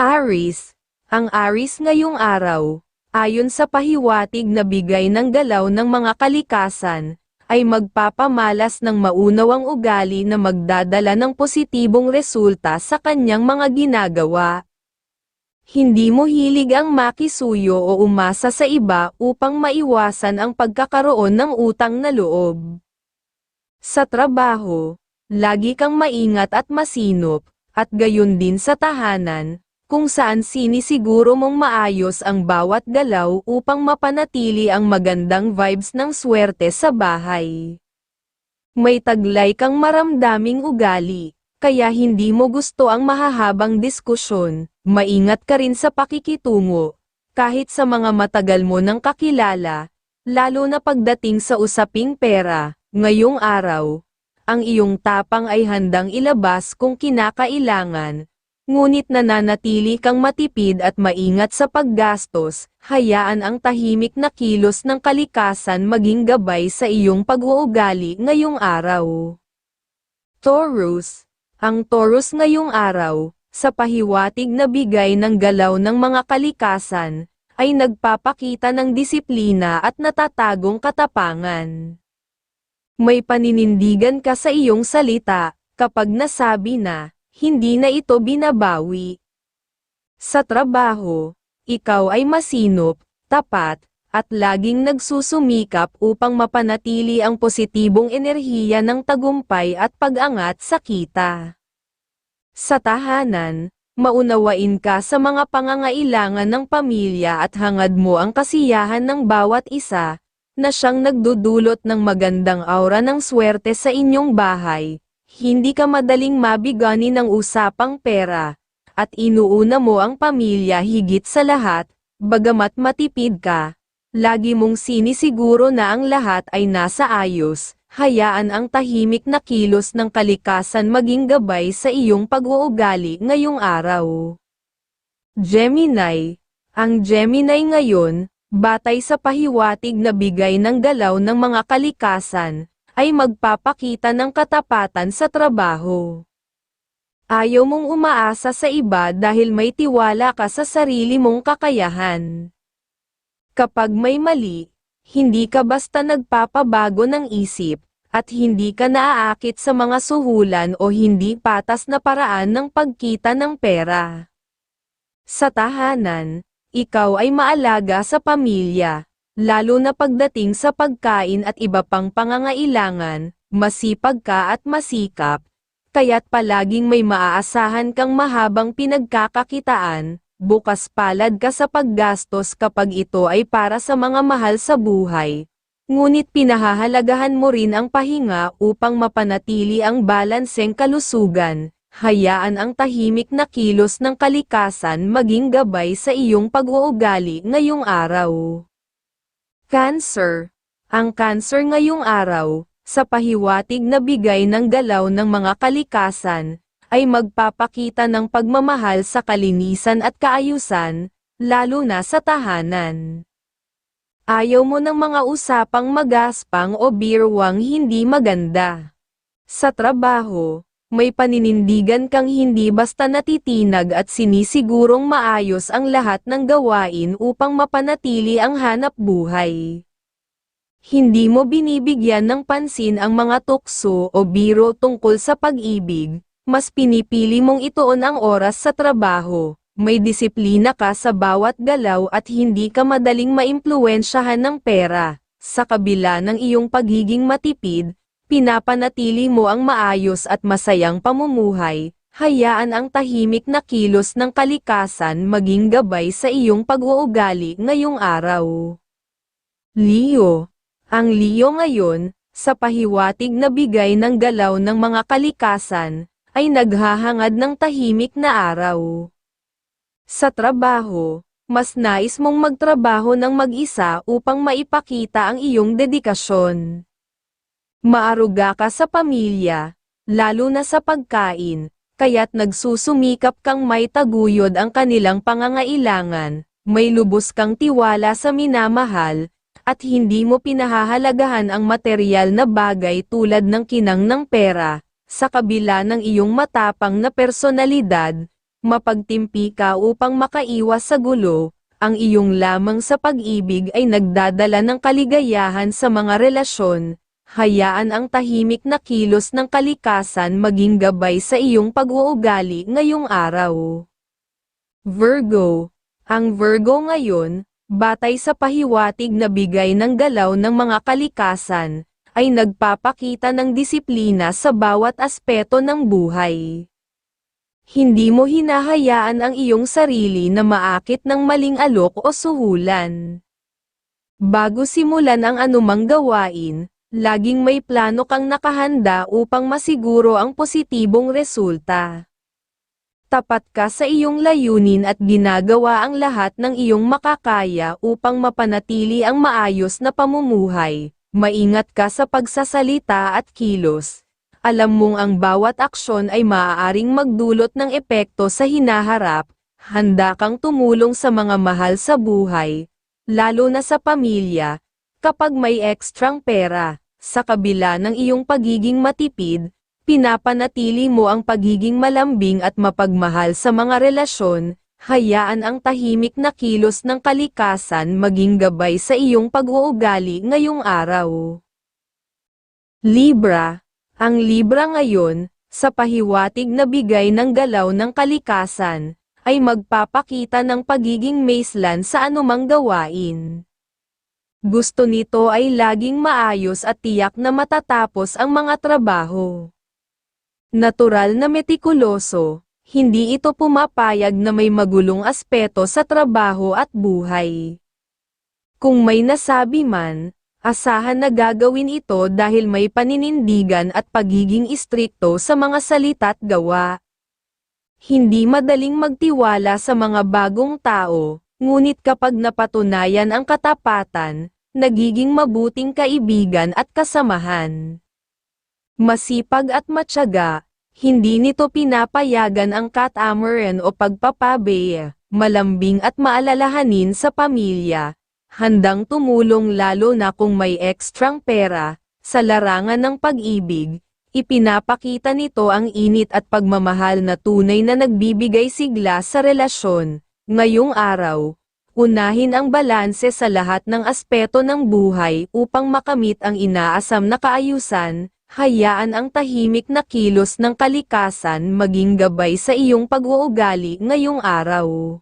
Aries. Ang Aries ngayong araw, ayon sa pahiwatig na bigay ng galaw ng mga kalikasan, ay magpapamalas ng maunawang ugali na magdadala ng positibong resulta sa kanyang mga ginagawa. Hindi mo hilig ang makisuyo o umasa sa iba upang maiwasan ang pagkakaroon ng utang na loob. Sa trabaho, lagi kang maingat at masinop, at gayon din sa tahanan, kung saan sinisiguro mong maayos ang bawat galaw upang mapanatili ang magandang vibes ng swerte sa bahay. May taglay kang maramdaming ugali, kaya hindi mo gusto ang mahahabang diskusyon. Maingat ka rin sa pakikitungo, kahit sa mga matagal mo nang kakilala, lalo na pagdating sa usaping pera. Ngayong araw, ang iyong tapang ay handang ilabas kung kinakailangan, ngunit nananatili kang matipid at maingat sa paggastos. Hayaan ang tahimik na kilos ng kalikasan maging gabay sa iyong pag-uugali ngayong araw. Taurus. Ang Taurus ngayong araw, sa pahiwatig na bigay ng galaw ng mga kalikasan, ay nagpapakita ng disiplina at natatagong katapangan. May paninindigan ka sa iyong salita, kapag nasabi na, hindi na ito binabawi. Sa trabaho, ikaw ay masinop, tapat, at laging nagsusumikap upang mapanatili ang positibong enerhiya ng tagumpay at pag-angat sa kita. Sa tahanan, maunawain ka sa mga pangangailangan ng pamilya at hangad mo ang kasiyahan ng bawat isa, na siyang nagdudulot ng magandang aura ng swerte sa inyong bahay. Hindi ka madaling mabigani ng usapang pera, at inuuna mo ang pamilya higit sa lahat. Bagamat matipid ka, lagi mong sinisiguro na ang lahat ay nasa ayos. Hayaan ang tahimik na kilos ng kalikasan maging gabay sa iyong pag-uugali ngayong araw. Gemini. Ang Gemini ngayon, batay sa pahiwatig na bigay ng galaw ng mga kalikasan, ay magpapakita ng katapatan sa trabaho. Ayaw mong umaasa sa iba dahil may tiwala ka sa sarili mong kakayahan. Kapag may mali, hindi ka basta nagpapabago ng isip, at hindi ka naaakit sa mga suhulan o hindi patas na paraan ng pagkita ng pera. Sa tahanan, ikaw ay maalaga sa pamilya, lalo na pagdating sa pagkain at iba pang pangangailangan. Masipag ka at masikap, kaya't palaging may maaasahan kang mahabang pinagkakakitaan. Bukas palad ka sa paggastos kapag ito ay para sa mga mahal sa buhay. Ngunit pinahahalagahan mo rin ang pahinga upang mapanatili ang balanseng kalusugan. Hayaan ang tahimik na kilos ng kalikasan maging gabay sa iyong pag-uugali ngayong araw. Cancer. Ang Cancer ngayong araw, sa pahiwatig na bigay ng galaw ng mga kalikasan, ay magpapakita ng pagmamahal sa kalinisan at kaayusan, lalo na sa tahanan. Ayaw mo ng mga usapang magaspang o birwang hindi maganda. Sa trabaho, may paninindigan kang hindi basta natitinag at sinisigurong maayos ang lahat ng gawain upang mapanatili ang hanap buhay. Hindi mo binibigyan ng pansin ang mga tukso o biro tungkol sa pag-ibig, mas pinipili mong ituon ang oras sa trabaho. May disiplina ka sa bawat galaw at hindi ka madaling maimpluwensyahan ng pera. Sa kabila ng iyong pagiging matipid, pinapanatili mo ang maayos at masayang pamumuhay. Hayaan ang tahimik na kilos ng kalikasan maging gabay sa iyong pag-uugali ngayong araw. Leo. Ang Leo ngayon, sa pahiwatig na bigay ng galaw ng mga kalikasan, ay naghahangad ng tahimik na araw. Sa trabaho, mas nais mong magtrabaho ng mag-isa upang maipakita ang iyong dedikasyon. Maaruga ka sa pamilya, lalo na sa pagkain, kaya't nagsusumikap kang may taguyod ang kanilang pangangailangan. May lubos kang tiwala sa minamahal, at hindi mo pinahahalagahan ang materyal na bagay tulad ng kinang ng pera. Sa kabila ng iyong matapang na personalidad, mapagtimpi ka upang makaiwas sa gulo, ang iyong lamang sa pag-ibig ay nagdadala ng kaligayahan sa mga relasyon. Hayaan ang tahimik na kilos ng kalikasan maging gabay sa iyong pag-uugali ngayong araw. Virgo. Ang Virgo ngayon, batay sa pahiwatig na bigay ng galaw ng mga kalikasan, ay nagpapakita ng disiplina sa bawat aspeto ng buhay. Hindi mo hinahayaan ang iyong sarili na maakit ng maling alok o suhulan. Bago simulan ang anumang gawain, laging may plano kang nakahanda upang masiguro ang positibong resulta. Tapat ka sa iyong layunin at ginagawa ang lahat ng iyong makakaya upang mapanatili ang maayos na pamumuhay. Maingat ka sa pagsasalita at kilos. Alam mong ang bawat aksyon ay maaaring magdulot ng epekto sa hinaharap. Handa kang tumulong sa mga mahal sa buhay, lalo na sa pamilya, kapag may ekstrang pera. Sa kabila ng iyong pagiging matipid, pinapanatili mo ang pagiging malambing at mapagmahal sa mga relasyon. Hayaan ang tahimik na kilos ng kalikasan maging gabay sa iyong pag-uugali ngayong araw. Libra. Ang Libra ngayon, sa pahiwatig na bigay ng galaw ng kalikasan, ay magpapakita ng pagiging maislan sa anumang gawain. Gusto nito ay laging maayos at tiyak na matatapos ang mga trabaho. Natural na metikuloso, hindi ito pumapayag na may magulong aspeto sa trabaho at buhay. Kung may nasabi man, asahan na gagawin ito dahil may paninindigan at pagiging istrikto sa mga salita't gawa. Hindi madaling magtiwala sa mga bagong tao, ngunit kapag napatunayan ang katapatan, nagiging mabuting kaibigan at kasamahan. Masipag at matyaga, hindi nito pinapayagan ang catamaran o pagpapabeya, malambing at maalalahanin sa pamilya, handang tumulong lalo na kung may ekstrang pera. Sa larangan ng pag-ibig, ipinapakita nito ang init at pagmamahal na tunay na nagbibigay sigla sa relasyon. Ngayong araw, unahin ang balanse sa lahat ng aspeto ng buhay upang makamit ang inaasam na kaayusan. Hayaan ang tahimik na kilos ng kalikasan maging gabay sa iyong pag-uugali ngayong araw.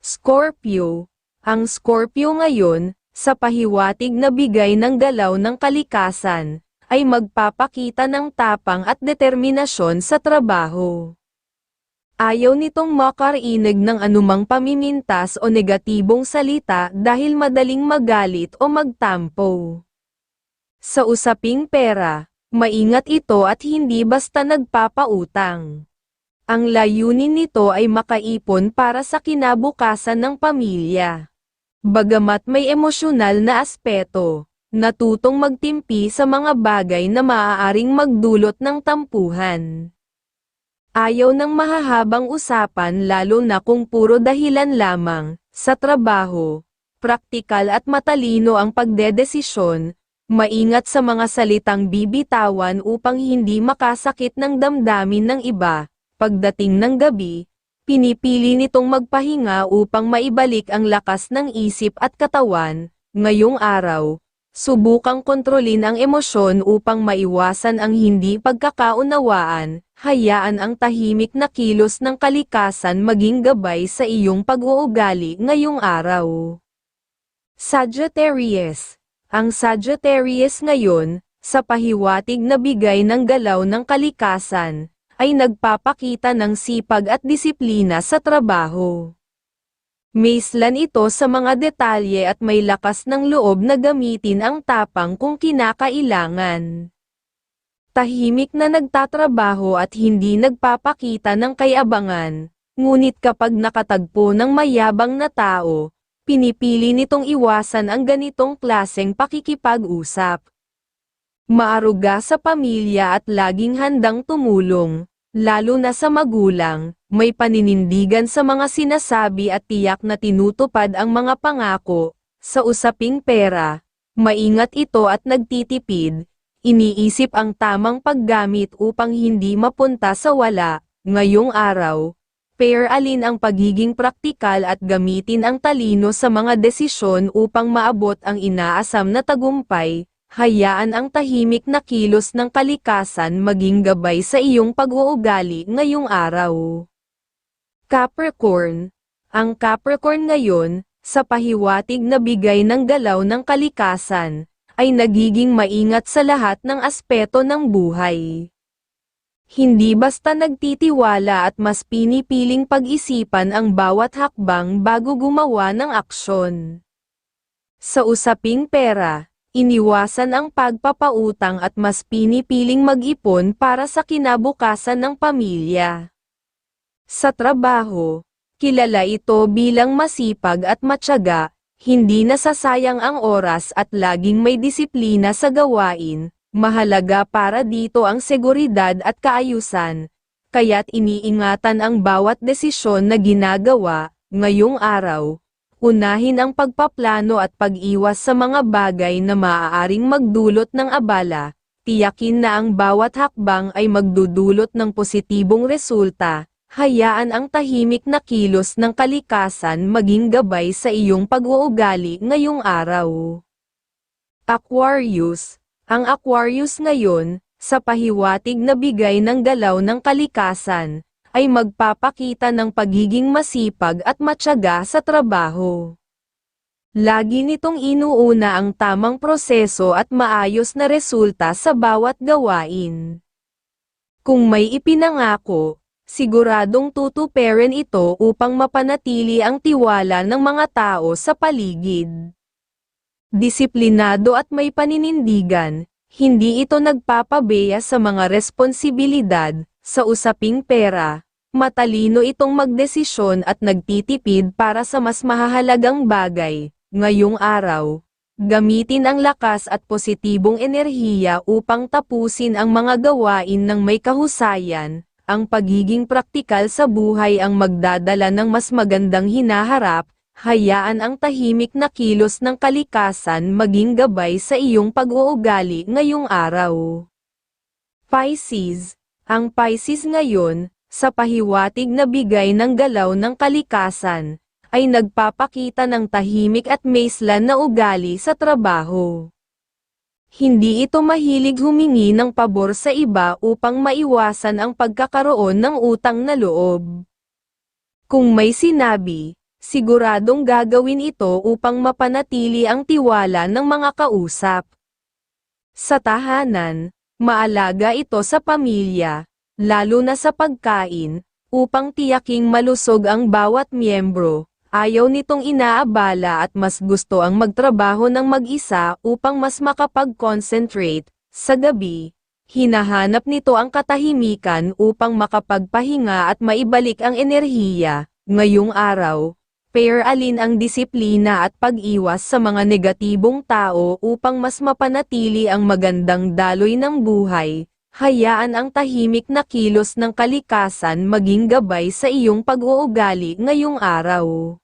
Scorpio. Ang Scorpio ngayon, sa pahiwatig na bigay ng galaw ng kalikasan, ay magpapakita ng tapang at determinasyon sa trabaho. Ayaw nitong makarinig ng anumang pamimintas o negatibong salita dahil madaling magalit o magtampo. Sa usaping pera, maingat ito at hindi basta nagpapautang. Ang layunin nito ay makaipon para sa kinabukasan ng pamilya. Bagamat may emosyonal na aspeto, natutong magtimpi sa mga bagay na maaaring magdulot ng tampuhan. Ayaw ng mahahabang usapan lalo na kung puro dahilan lamang. Sa trabaho, praktikal at matalino ang pagdedesisyon. Maingat sa mga salitang bibitawan upang hindi makasakit ng damdamin ng iba. Pagdating ng gabi, pinipili nitong magpahinga upang maibalik ang lakas ng isip at katawan. Ngayong araw, subukang kontrolin ang emosyon upang maiwasan ang hindi pagkakaunawaan. Hayaan ang tahimik na kilos ng kalikasan maging gabay sa iyong pag-uugali ngayong araw. Sagittarius. Ang Sagittarius ngayon, sa pahiwatig na bigay ng galaw ng kalikasan, ay nagpapakita ng sipag at disiplina sa trabaho. Maislan ito sa mga detalye at may lakas ng loob na gamitin ang tapang kung kinakailangan. Tahimik na nagtatrabaho at hindi nagpapakita ng kayabangan, ngunit kapag nakatagpo ng mayabang na tao, pinipili nitong iwasan ang ganitong klaseng pakikipag-usap. Maaruga sa pamilya at laging handang tumulong, lalo na sa magulang, may paninindigan sa mga sinasabi at tiyak na tinutupad ang mga pangako. Sa usaping pera, maingat ito at nagtitipid, iniisip ang tamang paggamit upang hindi mapunta sa wala. Ngayong araw, Pair, alin ang pagiging praktikal at gamitin ang talino sa mga desisyon upang maabot ang inaasam na tagumpay. Hayaan ang tahimik na kilos ng kalikasan maging gabay sa iyong pag-uugali ngayong araw. Capricorn. Ang Capricorn ngayon, sa pahiwatig na bigay ng galaw ng kalikasan, ay nagiging maingat sa lahat ng aspeto ng buhay. Hindi basta nagtitiwala at mas pinipiling pag-isipan ang bawat hakbang bago gumawa ng aksyon. Sa usaping pera, iniwasan ang pagpapautang at mas pinipiling mag-ipon para sa kinabukasan ng pamilya. Sa trabaho, kilala ito bilang masipag at matyaga, hindi nasasayang ang oras at laging may disiplina sa gawain. Mahalaga para dito ang seguridad at kaayusan, kaya't iniingatan ang bawat desisyon na ginagawa. Ngayong araw, unahin ang pagpaplano at pag-iwas sa mga bagay na maaaring magdulot ng abala. Tiyakin na ang bawat hakbang ay magdudulot ng positibong resulta. Hayaan ang tahimik na kilos ng kalikasan maging gabay sa iyong pag-uugali ngayong araw. Aquarius. Ang Aquarius ngayon, sa pahiwatig na bigay ng galaw ng kalikasan, ay magpapakita ng pagiging masipag at matyaga sa trabaho. Lagi nitong inuuna ang tamang proseso at maayos na resulta sa bawat gawain. Kung may ipinangako, siguradong tutuparin ito upang mapanatili ang tiwala ng mga tao sa paligid. Disiplinado at may paninindigan, hindi ito nagpapabeya sa mga responsibilidad. Sa usaping pera, matalino itong magdesisyon at nagtitipid para sa mas mahahalagang bagay. Ngayong araw, gamitin ang lakas at positibong enerhiya upang tapusin ang mga gawain ng may kahusayan. Ang pagiging praktikal sa buhay ang magdadala ng mas magandang hinaharap. Hayaan ang tahimik na kilos ng kalikasan maging gabay sa iyong pag-uugali ngayong araw. Pisces. Ang Pisces ngayon, sa pahiwatig na bigay ng galaw ng kalikasan, ay nagpapakita ng tahimik at maislan na ugali sa trabaho. Hindi ito mahilig humingi ng pabor sa iba upang maiwasan ang pagkakaroon ng utang na loob. Kung may sinabi, siguradong gagawin ito upang mapanatili ang tiwala ng mga kausap. Sa tahanan, maalaga ito sa pamilya, lalo na sa pagkain, upang tiyaking malusog ang bawat miyembro. Ayaw nitong inaabala at mas gusto ang magtrabaho ng mag-isa upang mas makapag-concentrate. Sa gabi, hinahanap nito ang katahimikan upang makapagpahinga at maibalik ang enerhiya. Ngayong araw, pair, alin ang disiplina at pag-iwas sa mga negatibong tao upang mas mapanatili ang magandang daloy ng buhay. Hayaan ang tahimik na kilos ng kalikasan maging gabay sa iyong pag-uugali ngayong araw.